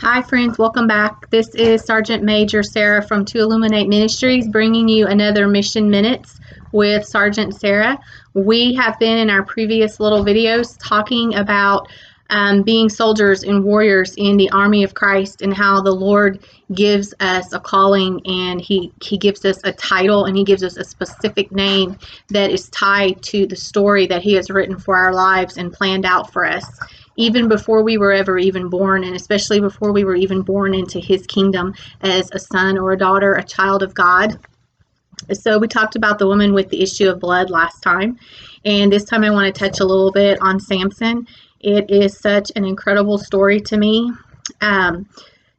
Hi friends, welcome back. This is Sergeant Major Sarah from Illuminate Ministries bringing you another Mission Minutes with Sergeant Sarah. We have been in our previous little videos talking about being soldiers and warriors in the army of Christ and how the Lord gives us a calling and He gives us a title and He gives us a specific name that is tied to the story that He has written for our lives and planned out for us, even before we were ever even born, and especially before we were even born into His kingdom as a son or a daughter, a child of God. So we talked about the woman with the issue of blood last time, and this time I want to touch a little bit on Samson. It is such an incredible story to me.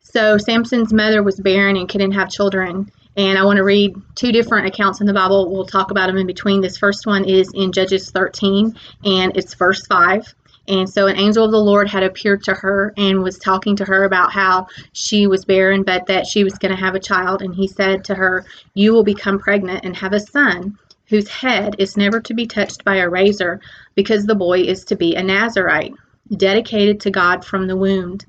So Samson's mother was barren and couldn't have children, and I want to read two different accounts in the Bible. We'll talk about them in between. This first one is in Judges 13, and it's verse 5. And so an angel of the Lord had appeared to her and was talking to her about how she was barren, but that she was going to have a child. And he said to her, "You will become pregnant and have a son whose head is never to be touched by a razor, because the boy is to be a Nazirite, dedicated to God from the womb."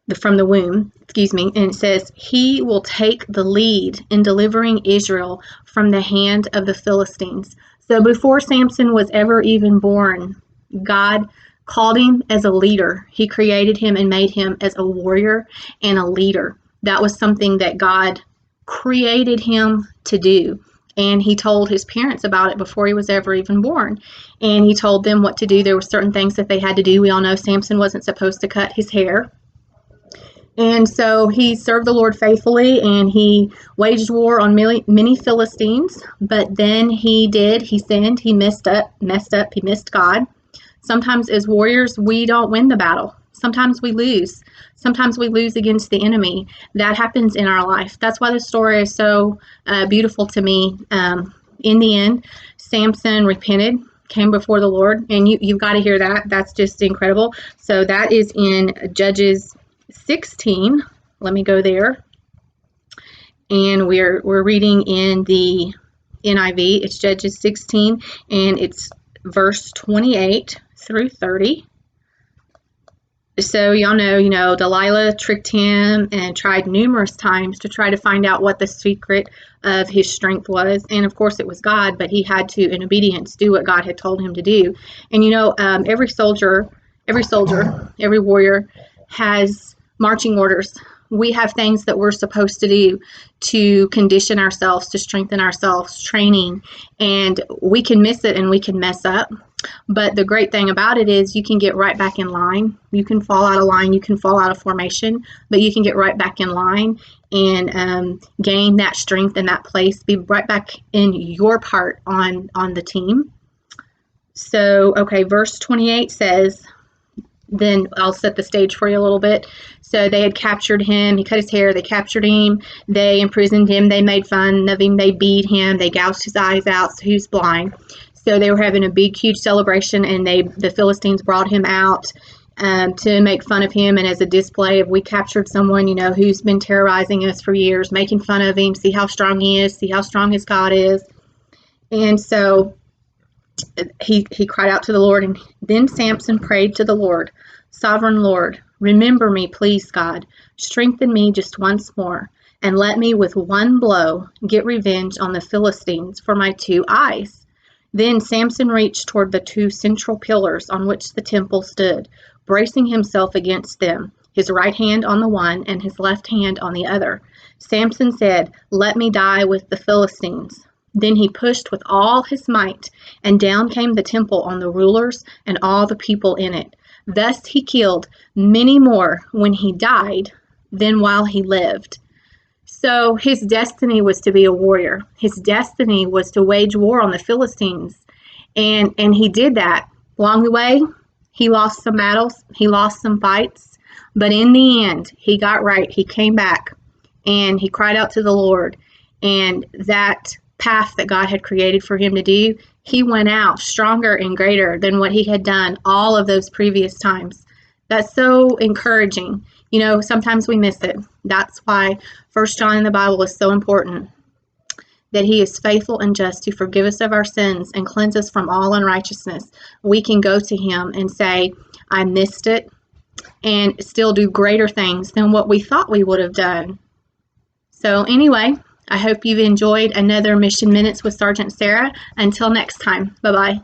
And it says, "He will take the lead in delivering Israel from the hand of the Philistines." So before Samson was ever even born, God called him as a leader. He created him and made him as a warrior and a leader. That was something that God created him to do. And he told his parents about it before he was ever even born. And he told them what to do. There were certain things that they had to do. We all know Samson wasn't supposed to cut his hair. And so he served the Lord faithfully, and he waged war on many Philistines. But then he sinned, he messed up, he missed God. Sometimes as warriors, we don't win the battle. Sometimes we lose. Sometimes we lose against the enemy. That happens in our life. That's why the story is so beautiful to me. In the end, Samson repented, came before the Lord, and you've got to hear that. That's just incredible. So that is in Judges 16. Let me go there. And we're reading in the NIV. It's Judges 16, and it's verse 28 through 30. So y'all know, Delilah tricked him and tried numerous times to try to find out what the secret of his strength was. And of course it was God, but he had to, in obedience, do what God had told him to do. And every soldier, every warrior has marching orders. We have things that we're supposed to do to condition ourselves, to strengthen ourselves, training, and we can miss it and we can mess up. But the great thing about it is you can get right back in line. You can fall out of line, you can fall out of formation, but you can get right back in line and gain that strength in that place, be right back in your part on the team. So, okay, verse 28 says, then I'll set the stage for you a little bit. So they had captured him. He cut his hair. They captured him. They imprisoned him. They made fun of him. They beat him. They gouged his eyes out so he was blind. So they were having a big, huge celebration, and the Philistines brought him out to make fun of him, and as a display of, we captured someone, who's been terrorizing us for years, making fun of him, see how strong he is, see how strong his God is. And so he cried out to the Lord, and then Samson prayed to the Lord, "Sovereign Lord, remember me, please, God. Strengthen me just once more, and let me with one blow get revenge on the Philistines for my 2 eyes." Then Samson reached toward the 2 central pillars on which the temple stood, bracing himself against them, his right hand on the one and his left hand on the other. Samson said, "Let me die with the Philistines." Then he pushed with all his might, and down came the temple on the rulers and all the people in it. Thus he killed many more when he died than while he lived. So his destiny was to be a warrior. His destiny was to wage war on the Philistines. And he did that. Along the way, he lost some battles, he lost some fights, but in the end, he got right. He came back and he cried out to the Lord. And that path that God had created for him to do, he went out stronger and greater than what he had done all of those previous times. That's so encouraging. Sometimes we miss it. That's why 1 John in the Bible is so important, that he is faithful and just to forgive us of our sins and cleanse us from all unrighteousness. We can go to him and say, "I missed it. and still do greater things than what we thought we would have done. So anyway, I hope you've enjoyed another Mission Minutes with Sergeant Sarah. Until next time, bye-bye.